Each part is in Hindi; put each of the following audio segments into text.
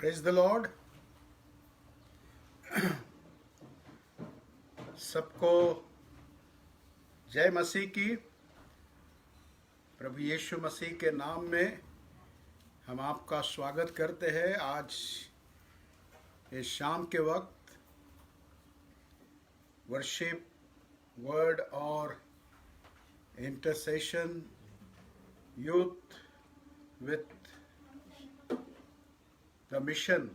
Praise the Lord. सबको जय मसीह की। प्रभु यीशु मसीह के नाम में हम आपका स्वागत करते हैं। आज इस शाम के वक्त वर्शिप, वर्ड और intercession youth with the mission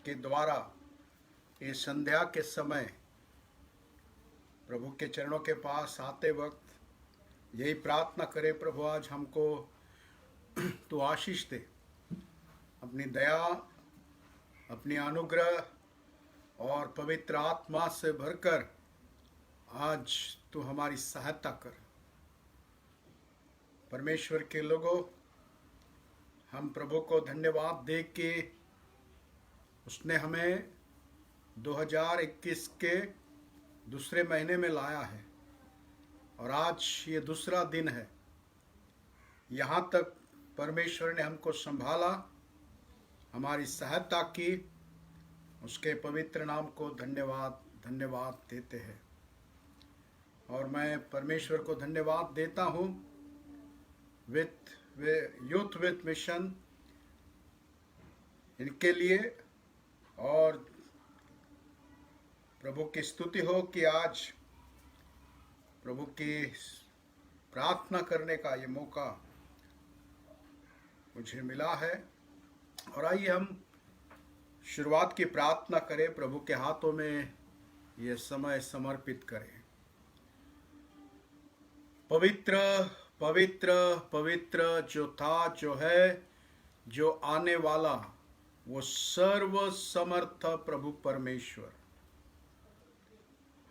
के द्वारा इस संध्या के समय प्रभु के चरणों के पास आते वक्त यही प्रार्थना करें, प्रभु आज हमको तो आशीष दे, अपनी दया, अपनी अनुग्रह और पवित्र आत्मा से भरकर आज तू हमारी सहायता कर। परमेश्वर के लोगों, हम प्रभु को धन्यवाद दे के उसने हमें 2021 के दूसरे महीने में लाया है और आज ये दूसरा दिन है। यहाँ तक परमेश्वर ने हमको संभाला, हमारी सहायता की। उसके पवित्र नाम को धन्यवाद देते हैं। और मैं परमेश्वर को धन्यवाद देता हूँ यूथ विथ मिशन इनके लिए, और प्रभु की स्तुति हो कि आज प्रभु की प्रार्थना करने का ये मौका मुझे मिला है। और आइए हम शुरुआत की प्रार्थना करें, प्रभु के हाथों में ये समय समर्पित करें। पवित्र पवित्र पवित्र जो था, जो है, जो आने वाला, वो सर्व समर्थ प्रभु परमेश्वर,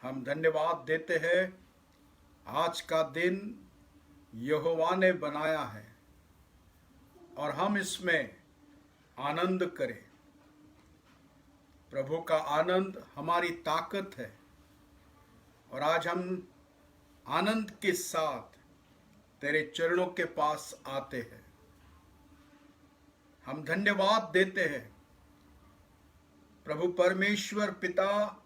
हम धन्यवाद देते हैं। आज का दिन यहोवा ने बनाया है और हम इसमें आनंद करें। प्रभु का आनंद हमारी ताकत है और आज हम आनंद के साथ तेरे चरणों के पास आते हैं। हम धन्यवाद देते हैं प्रभु परमेश्वर पिता,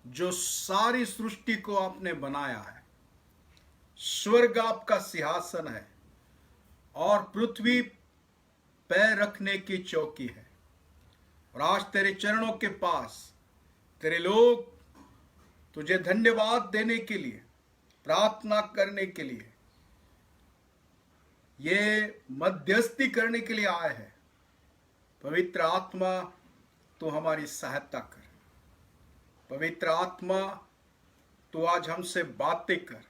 जो सारी सृष्टि को आपने बनाया है। स्वर्ग आपका सिंहासन है और पृथ्वी पैर रखने की चौकी है। और आज तेरे चरणों के पास तेरे लोग तुझे धन्यवाद देने के लिए, प्रार्थना करने के लिए, ये मध्यस्थी करने के लिए आए हैं। पवित्र आत्मा तू हमारी सहायता कर। पवित्र आत्मा तू आज हमसे बातें कर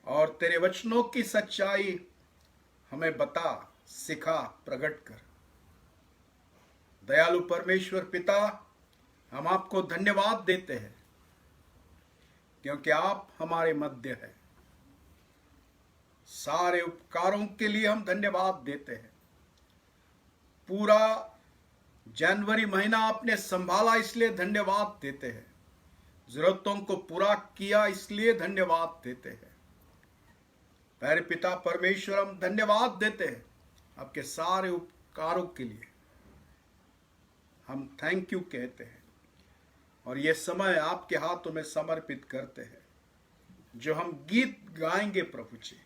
और तेरे वचनों की सच्चाई हमें बता, सिखा, प्रकट कर। दयालु परमेश्वर पिता, हम आपको धन्यवाद देते हैं क्योंकि आप हमारे मध्य हैं। सारे उपकारों के लिए हम धन्यवाद देते हैं। पूरा जनवरी महीना आपने संभाला, इसलिए धन्यवाद देते हैं। जरूरतों को पूरा किया, इसलिए धन्यवाद देते हैं। प्यारे पिता परमेश्वर, हम धन्यवाद देते हैं आपके सारे उपकारों के लिए। हम थैंक यू कहते हैं और ये समय आपके हाथों में समर्पित करते हैं। जो हम गीत गाएंगे प्रभु जी,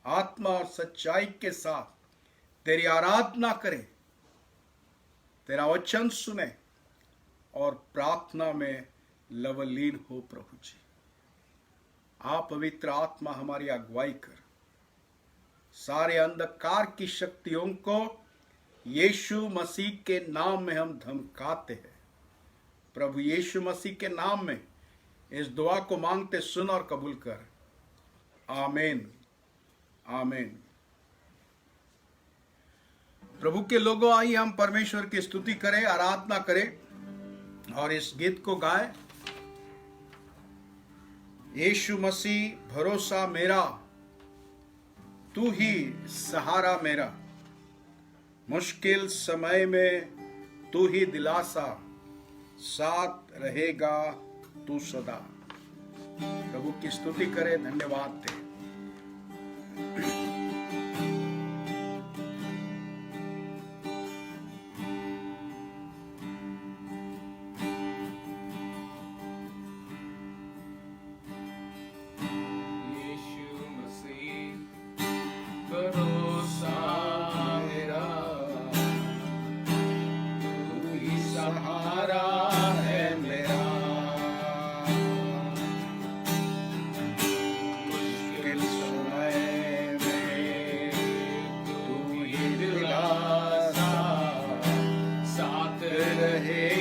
आत्मा और सच्चाई के साथ तेरी आराधना करें, तेरा वचन सुने और प्रार्थना में लवलीन हो। प्रभु जी, आप पवित्र आत्मा हमारी अगुवाई कर। सारे अंधकार की शक्तियों को यीशु मसीह के नाम में हम धमकाते हैं। प्रभु यीशु मसीह के नाम में इस दुआ को मांगते सुन और कबूल कर। आमीन, आमीन। प्रभु के लोगों, आइए हम परमेश्वर की स्तुति करें, आराधना करें और इस गीत को गाएं। यीशु मसीह भरोसा मेरा, तू ही सहारा मेरा, मुश्किल समय में तू ही दिलासा, साथ रहेगा तू सदा। प्रभु की स्तुति करें, धन्यवाद दें।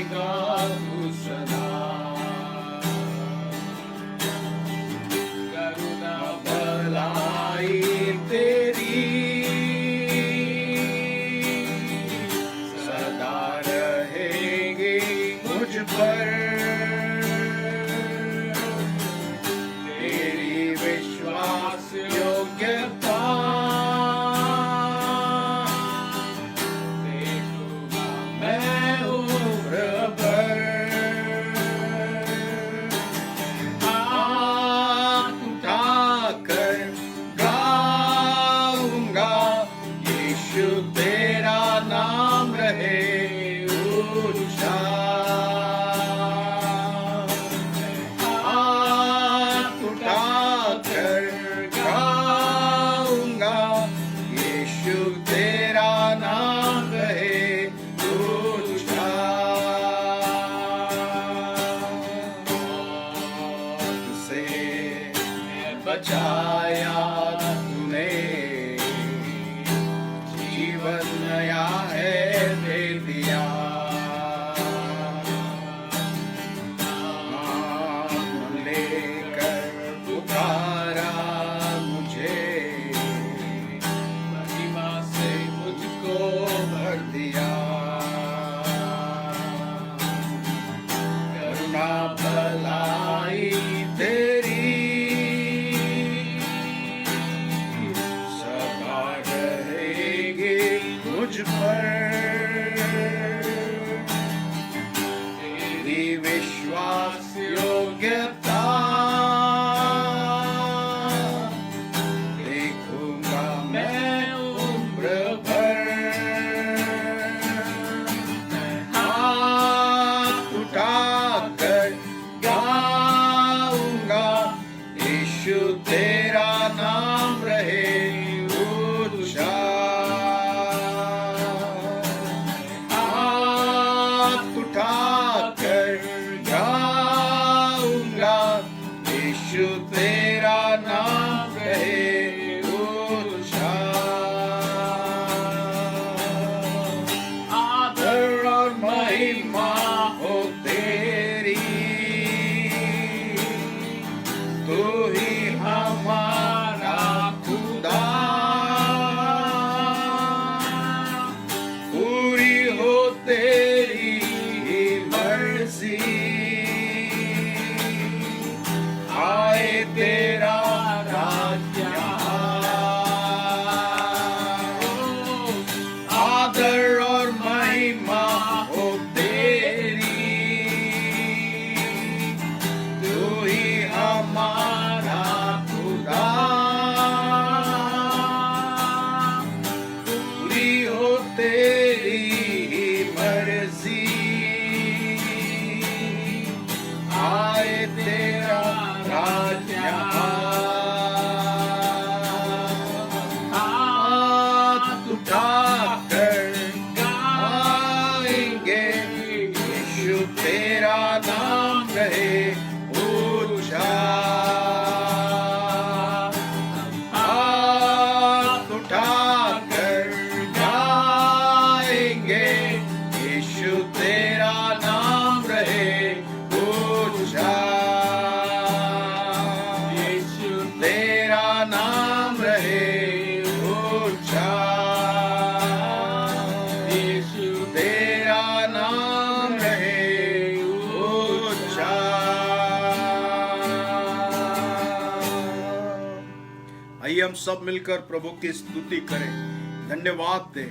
तू सदा। करुणा भलाई तेरी सदा रहेगी मुझ पर। तेरी विश्वास योग्यता बचाया तूने, जीवन नया है दे दिया। नाम लेकर पुकारा मुझे, महिमा से मुझको भर दिया। करुणा भलाई तेरी मुझ पर। तेरी विश्वास योग्यता देखूंगा मैं उम्र भर। हाथ उठाकर गाऊंगा, यीशु तेरा नाम रहे ऊंचा। उठाकर गाऊंगा, यीशु तेरा नाम रहे ऊंचा। आदर और महिमा हो तेरी, तू ही हमारा खुदा। पूरी हो तेरी आए तेरा राज्य। आदर और महिमा हो तेरी, तू ही हमारा खुदा। पूरी हो तेरी मर्जी, आए तेरा राज्य। हाथ उठाकर गाएंगे, यीशु तेरा नाम रहे ऊंचा। हाथ उठाकर गाएंगे, यीशु तेरा नाम रहे ऊंचा। यीशु तेरा नाम रहे ऊंचा। यीशु तेरा नाम रहे ऊंचा। आइए हम सब मिलकर प्रभु की स्तुति करें, धन्यवाद दे,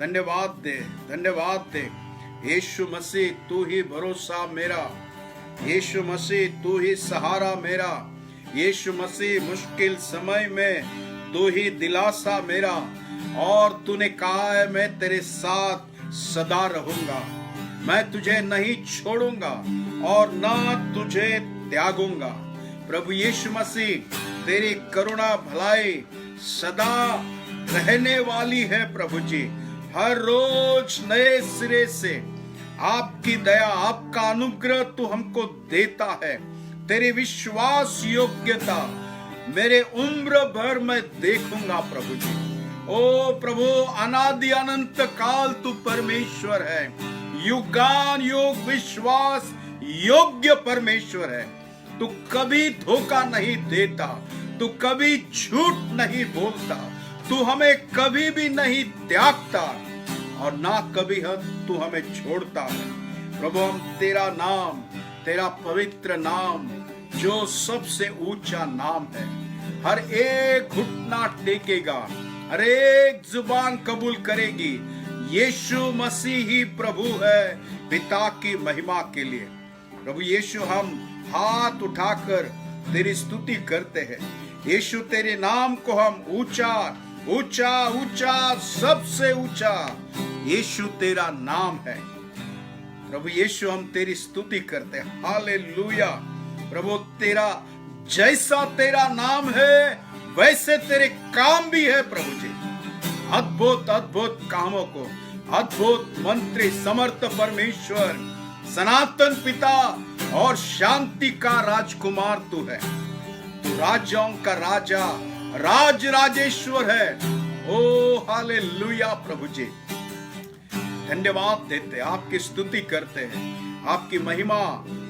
धन्यवाद दे, धन्यवाद दे। यीशु मसीह तू ही भरोसा मेरा, यीशु मसीह तू ही सहारा मेरा। यीशु मसीह मुश्किल समय में तू ही दिलासा मेरा। और तूने कहा है मैं तेरे साथ सदा रहूंगा, मैं तुझे नहीं छोड़ूंगा और ना तुझे त्यागूंगा। प्रभु यीशु मसीह तेरी करुणा भलाई सदा रहने वाली है। प्रभु जी हर रोज नए सिरे से आपकी दया, आपका अनुग्रह तू हमको देता है। तेरी विश्वास योग्यता मेरे उम्र भर मैं देखूंगा प्रभु जी। ओ प्रभु अनादि अनंत काल तू परमेश्वर है, युगान युग विश्वास योग्य परमेश्वर है। तू कभी धोखा नहीं देता, तू कभी झूठ नहीं बोलता, तू हमें कभी भी नहीं त्यागता और ना कभी तू हमें छोड़ता है। प्रभु हम तेरा नाम, तेरा पवित्र नाम जो सबसे ऊंचा नाम है, हर एक घुटना टेकेगा, हर एक जुबान कबूल करेगी यीशु मसीह ही प्रभु है पिता की महिमा के लिए। प्रभु यीशु हम हाथ उठाकर तेरी स्तुति करते हैं। यीशु तेरे नाम को हम ऊंचा ऊंचा ऊंचा सबसे ऊंचा यीशु तेरा नाम है। प्रभु यीशु हम तेरी स्तुति करते हैं। हालेलुया। प्रभु तेरा जैसा तेरा नाम है वैसे तेरे काम भी है प्रभु जी। अद्भुत अद्भुत कामों को, अद्भुत मंत्री समर्थ परमेश्वर, सनातन पिता और शांति का राजकुमार तू है। तू राजाओं का राजा, राज राजेश्वर है। ओ हालेलुया प्रभु जी, धन्यवाद देते, आपकी स्तुति करते हैं, आपकी महिमा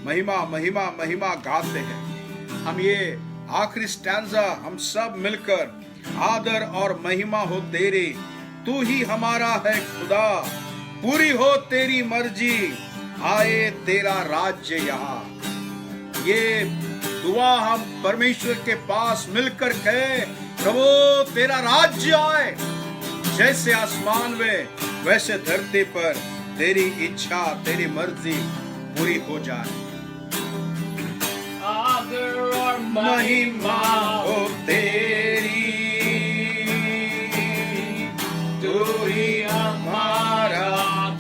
महिमा महिमा महिमा गाते हैं। हम ये आखिरी स्टैंजा हम सब मिलकर, आदर और महिमा हो तेरी, तू ही हमारा है खुदा, पूरी हो तेरी मर्जी, आए तेरा राज्य यहाँ। ये दुआ हम परमेश्वर के पास मिलकर कहे, प्रभु तेरा राज्य आए, जैसे आसमान में वैसे धरती पर तेरी इच्छा तेरी मर्जी पूरी हो जाए। आदर और महिमा हो तेरी, तू ही हमारा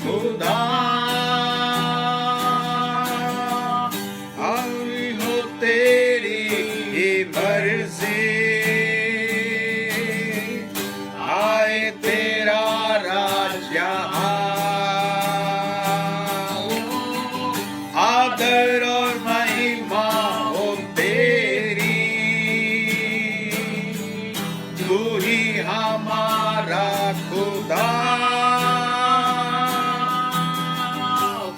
खुदा, आई हो तेरी मर्जी, आए तेरा राज्य। आदर और महिमा हो तेरी, तू ही हमारा खुदा,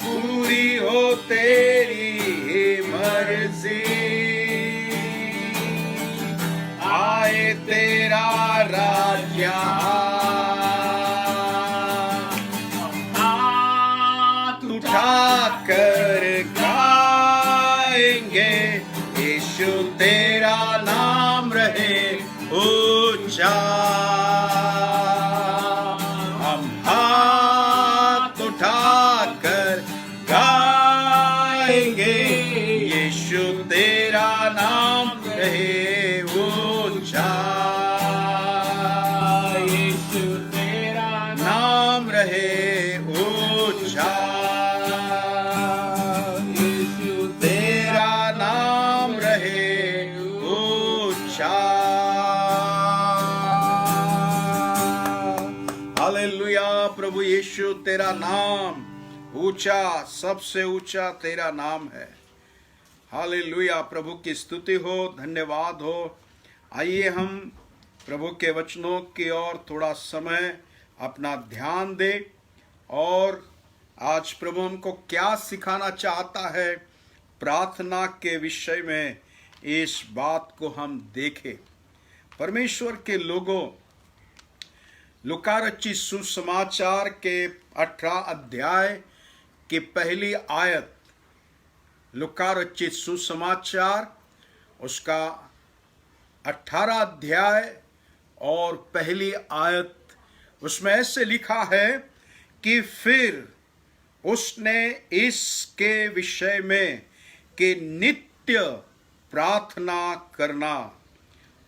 पूरी हो तेरी मर्जी, आए तेरा राज्य। हाथ उठाकर गाएंगे, यीशु तेरा नाम रहे ऊंचा। हम हाथ उठाकर गाएंगे, यीशु तेरा नाम रहे ऊंचा, यीशु तेरा नाम रहे ऊंचा, यीशु तेरा नाम रहे ऊंचा। हालेलुया। प्रभु यीशु तेरा नाम ऊंचा, सबसे ऊंचा तेरा नाम है। हालेलुया। प्रभु की स्तुति हो, धन्यवाद हो। आइए हम प्रभु के वचनों की ओर थोड़ा समय अपना ध्यान दें और आज प्रभु हमको क्या सिखाना चाहता है प्रार्थना के विषय में, इस बात को हम देखें। परमेश्वर के लोगों, लूका रचित सुसमाचार के 18 अध्याय की पहली आयत, लूका रचित सुसमाचार उसका 18 अध्याय और पहली आयत, उसमें ऐसे लिखा है कि फिर उसने इसके विषय में कि नित्य प्रार्थना करना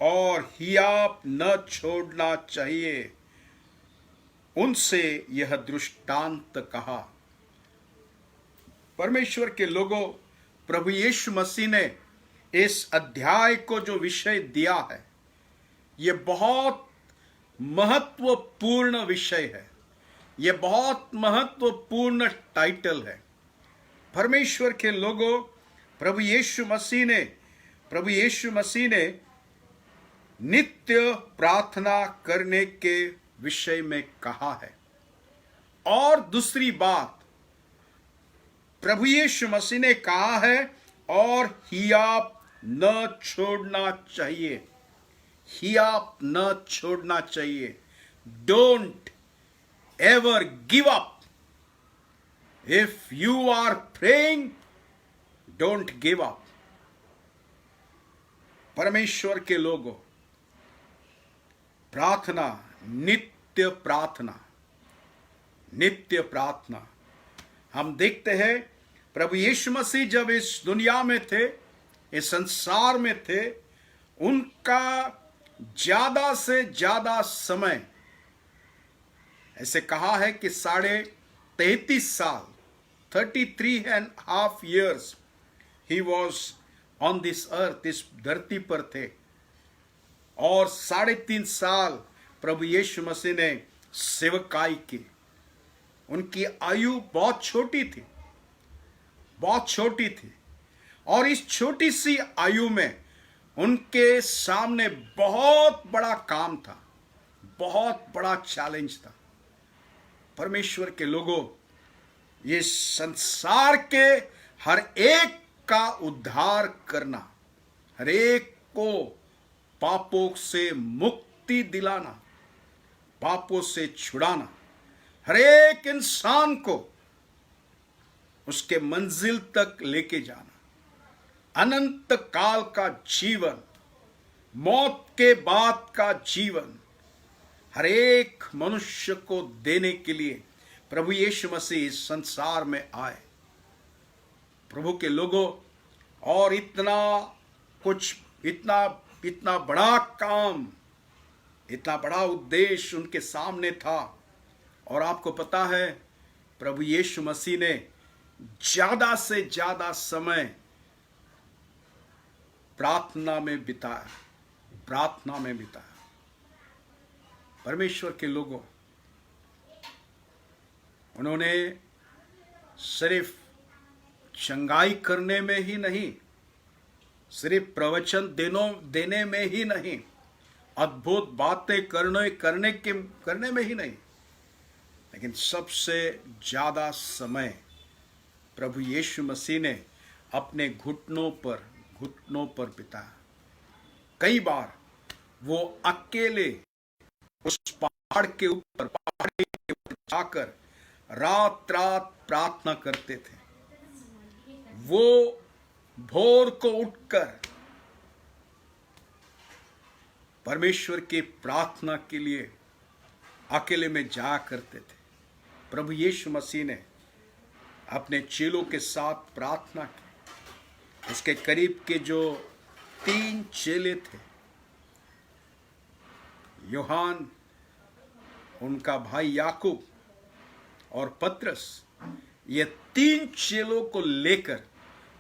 और हियाव न छोड़ना चाहिए, उनसे यह दृष्टांत कहा। परमेश्वर के लोगों, प्रभु यीशु मसीह ने इस अध्याय को जो विषय दिया है, यह बहुत महत्वपूर्ण विषय है, यह बहुत महत्वपूर्ण टाइटल है। परमेश्वर के लोगों, प्रभु यीशु मसीह ने नित्य प्रार्थना करने के विषय में कहा है। और दूसरी बात, प्रभु यीशु मसीह ने कहा है और हियाव न छोड़ना चाहिए, हियाव न छोड़ना चाहिए। Don't ever give up. If you are praying, don't give up. परमेश्वर के लोगों, प्रार्थना, नित्य प्रार्थना, नित्य प्रार्थना। हम देखते हैं प्रभु यीशु मसीह जब इस दुनिया में थे, इस संसार में थे, उनका ज्यादा से ज्यादा समय, ऐसे कहा है कि 33.5 साल, 33.5 years he was on this earth, इस धरती पर थे। और 3.5 साल प्रभु यीशु मसीह ने सेवकाई की। उनकी आयु बहुत छोटी थी, बहुत छोटी थी। और इस छोटी सी आयु में उनके सामने बहुत बड़ा काम था, बहुत बड़ा चैलेंज था। परमेश्वर के लोगों, ये संसार के हर एक का उद्धार करना, हर एक को पापों से मुक्ति दिलाना, पापों से छुड़ाना, हर एक इंसान को उसके मंजिल तक लेके जाना, अनंत काल का जीवन, मौत के बाद का जीवन हर एक मनुष्य को देने के लिए प्रभु यीशु मसीह इस संसार में आए। प्रभु के लोगों, और इतना कुछ, इतना बड़ा काम, इतना बड़ा उद्देश्य उनके सामने था। और आपको पता है, प्रभु यीशु मसीह ने ज्यादा से ज्यादा समय प्रार्थना में बिताया, प्रार्थना में बिताया। परमेश्वर के लोगों, उन्होंने सिर्फ चंगाई करने में ही नहीं, सिर्फ प्रवचन देने में ही नहीं, अद्भुत बातें करने में ही नहीं, लेकिन सबसे ज्यादा समय प्रभु यीशु मसीह ने अपने घुटनों पर बिताया। कई बार वो अकेले उस पहाड़ी के ऊपर जाकर रात रात प्रार्थना करते थे। वो भोर को उठकर परमेश्वर की प्रार्थना के लिए अकेले में जाया करते थे। प्रभु यीशु मसीह ने अपने चेलों के साथ प्रार्थना की। उसके करीब के जो 3 चेले थे, यूहान, उनका भाई याकूब और पतरस, ये 3 चेलों को लेकर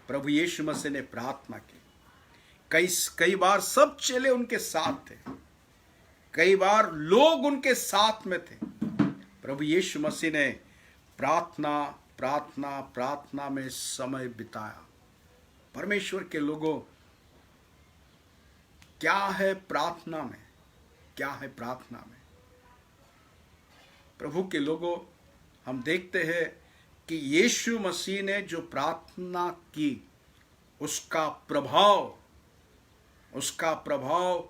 प्रभु यीशु मसीह ने प्रार्थना की। कई बार सब चेले उनके साथ थे, कई बार लोग उनके साथ में थे। प्रभु यीशु मसीह ने प्रार्थना में समय बिताया। परमेश्वर के लोगों, क्या है प्रार्थना में, क्या है प्रार्थना में? प्रभु के लोगों, हम देखते हैं कि यीशु मसीह ने जो प्रार्थना की, उसका प्रभाव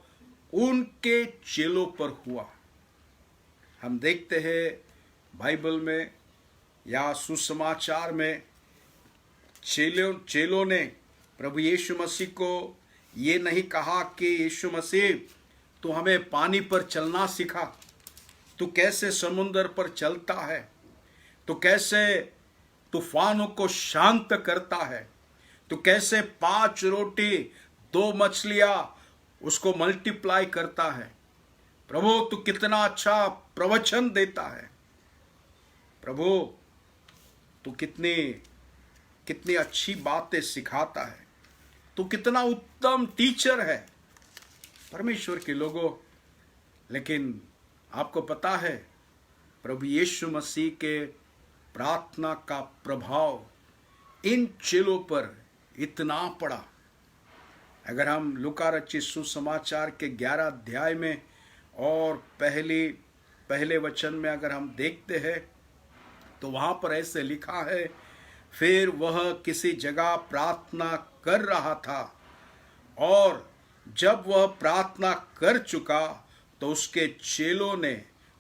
उनके चेलों पर हुआ। हम देखते हैं बाइबल में या सुसमाचार में, चेलों ने प्रभु यीशु मसीह को ये नहीं कहा कि यीशु मसीह, तू हमें पानी पर चलना सिखा, तू कैसे समुद्र पर चलता है, तू कैसे तूफानों को शांत करता है, तू कैसे 5 रोटी 2 मछलियां उसको मल्टीप्लाई करता है। प्रभु, तू कितना अच्छा प्रवचन देता है। प्रभु, तू कितनी अच्छी बातें सिखाता है, तू कितना उत्तम टीचर है। परमेश्वर के लोगों, लेकिन आपको पता है, प्रभु यीशु मसीह के प्रार्थना का प्रभाव इन चेलों पर इतना पड़ा। अगर हम लूका रचित सुसमाचार के 11 अध्याय में और पहले वचन में अगर हम देखते हैं, तो वहां पर ऐसे लिखा है, फिर वह किसी जगह प्रार्थना कर रहा था, और जब वह प्रार्थना कर चुका तो उसके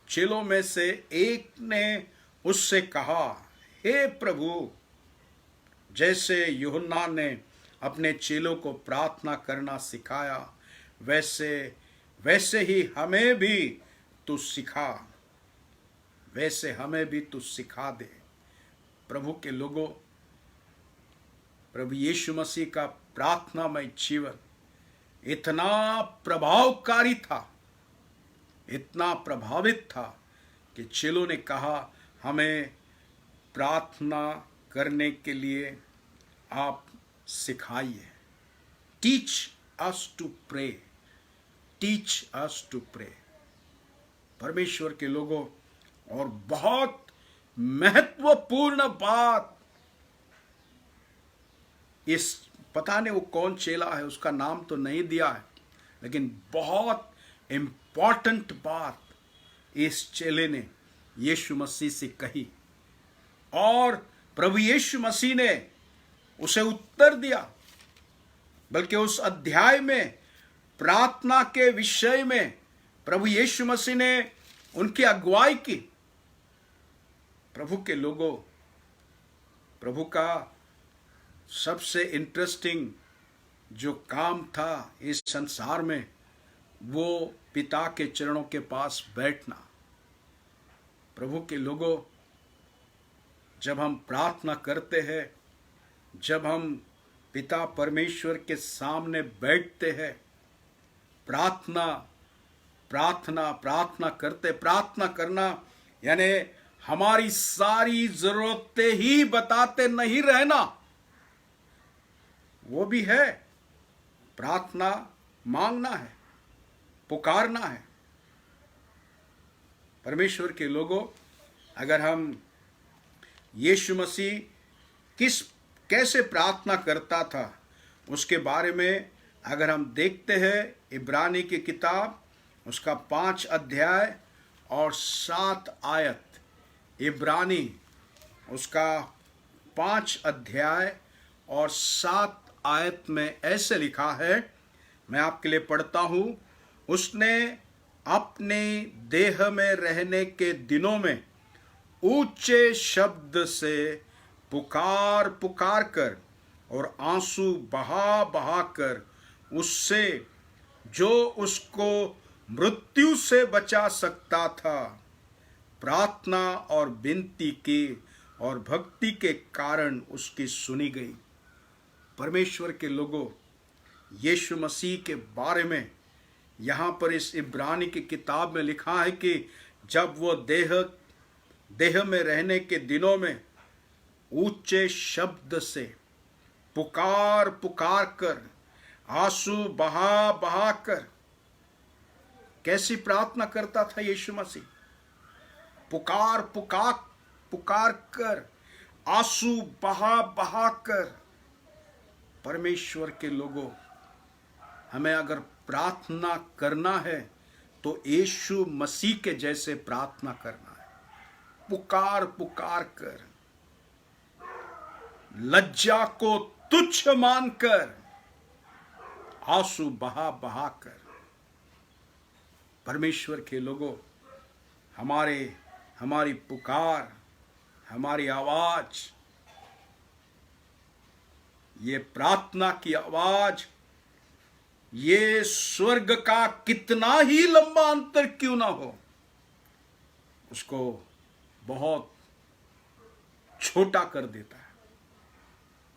चेलों में से एक ने उससे कहा, हे प्रभु, जैसे यूहन्ना ने अपने चेलों को प्रार्थना करना सिखाया, वैसे ही हमें भी तू सिखा, वैसे हमें भी तू सिखा दे। प्रभु के लोगों, प्रभु यीशु मसीह का प्रार्थनामय जीवन इतना प्रभावकारी था, इतना प्रभावित था कि चेलों ने कहा, हमें प्रार्थना करने के लिए आप सिखाइए। Teach us to pray, teach us to pray. परमेश्वर के लोगों, और बहुत महत्वपूर्ण बात, इस पता नहीं वो कौन चेला है, उसका नाम तो नहीं दिया है, लेकिन बहुत इंपॉर्टेंट बात इस चेले ने यीशु मसीह से कही, और प्रभु यीशु मसीह ने उसे उत्तर दिया। बल्कि उस अध्याय में प्रार्थना के विषय में प्रभु यीशु मसीह ने उनकी अगुवाई की। प्रभु के लोगों, प्रभु का सबसे इंटरेस्टिंग जो काम था इस संसार में, वो पिता के चरणों के पास बैठना। प्रभु के लोगों, जब हम प्रार्थना करते हैं, जब हम पिता परमेश्वर के सामने बैठते हैं, प्रार्थना करना यानी हमारी सारी जरूरतें ही बताते नहीं रहना, वो भी है। प्रार्थना मांगना है, पुकारना है। परमेश्वर के लोगों, अगर हम यीशु मसीह कैसे प्रार्थना करता था उसके बारे में अगर हम देखते हैं, इब्रानी की किताब उसका 5 अध्याय और 7 आयत, इब्रानी उसका 5 अध्याय और 7 आयत में ऐसे लिखा है, मैं आपके लिए पढ़ता हूं। उसने अपने देह में रहने के दिनों में ऊंचे शब्द से पुकार कर और आंसू बहा कर उससे जो उसको मृत्यु से बचा सकता था प्रार्थना और विनती की, और भक्ति के कारण उसकी सुनी गई। परमेश्वर के लोगों, यीशु मसीह के बारे में यहाँ पर इस इब्रानी की किताब में लिखा है कि जब वो देह में रहने के दिनों में ऊंचे शब्द से पुकार कर, आंसू बहा कर, कैसी प्रार्थना करता था यीशु मसीह? पुकार कर, आंसू बहा कर। परमेश्वर के लोगों, हमें अगर प्रार्थना करना है तो यीशु मसीह के जैसे प्रार्थना करना है। पुकार कर, लज्जा को तुच्छ मानकर, आंसू बहा कर। परमेश्वर के लोगों, हमारी पुकार, हमारी आवाज, ये प्रार्थना की आवाज, ये स्वर्ग का कितना ही लंबा अंतर क्यों ना हो, उसको बहुत छोटा कर देता है,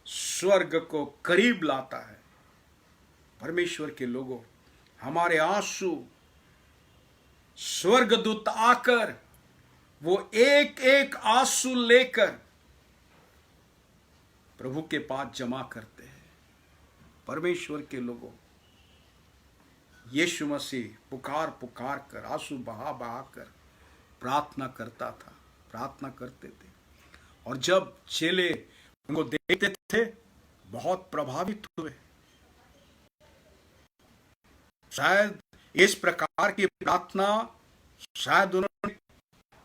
स्वर्ग को करीब लाता है। परमेश्वर के लोगों, हमारे आंसू स्वर्गदूत आकर वो एक एक आंसू लेकर प्रभु के पास जमा करते हैं। परमेश्वर के लोगों, यीशु मसीह पुकार कर, आंसू बहा कर प्रार्थना करता था, प्रार्थना करते थे। और जब चेले उनको देखते थे बहुत प्रभावित हुए। शायद इस प्रकार की प्रार्थना शायद उन्होंने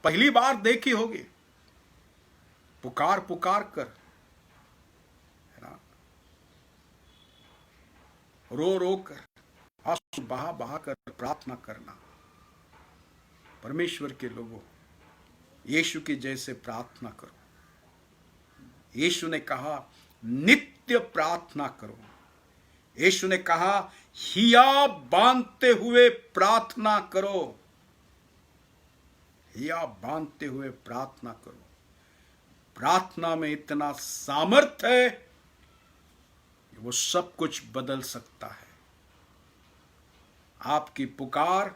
पहली बार देखी होगी। पुकार कर, रो रो कर, आंसू बहा बहा कर प्रार्थना करना। परमेश्वर के लोगों, यीशु की जैसे प्रार्थना करो। यीशु ने कहा नित्य प्रार्थना करो। यीशु ने कहा हिया बांधते हुए प्रार्थना करो। हिया बांधते हुए प्रार्थना करो। प्रार्थना में इतना सामर्थ्य है कि वो सब कुछ बदल सकता है। आपकी पुकार,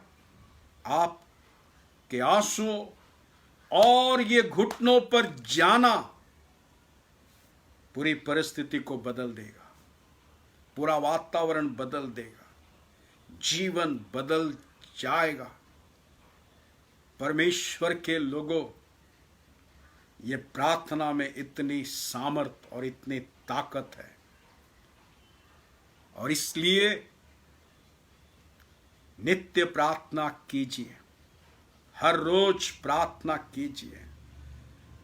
आपके आंसू और ये घुटनों पर जाना पूरी परिस्थिति को बदल देगा, पूरा वातावरण बदल देगा, जीवन बदल जाएगा। परमेश्वर के लोगों, ये प्रार्थना में इतनी सामर्थ और इतनी ताकत है, और इसलिए नित्य प्रार्थना कीजिए, हर रोज प्रार्थना कीजिए।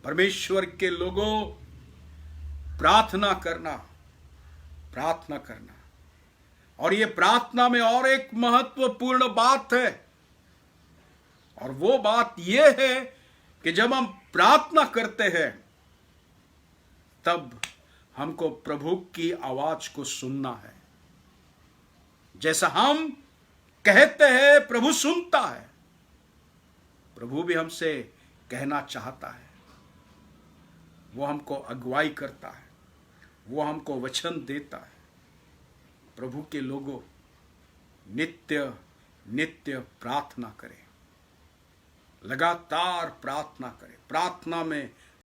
परमेश्वर के लोगों, प्रार्थना करना, प्रार्थना करना। और ये प्रार्थना में और एक महत्वपूर्ण बात है, और वो बात ये है कि जब हम प्रार्थना करते हैं तब हमको प्रभु की आवाज को सुनना है। जैसा हम कहते हैं प्रभु सुनता है, प्रभु भी हमसे कहना चाहता है। वो हमको अगुवाई करता है, वो हमको वचन देता है। प्रभु के लोगों, नित्य नित्य प्रार्थना करें, लगातार प्रार्थना करें। प्रार्थना में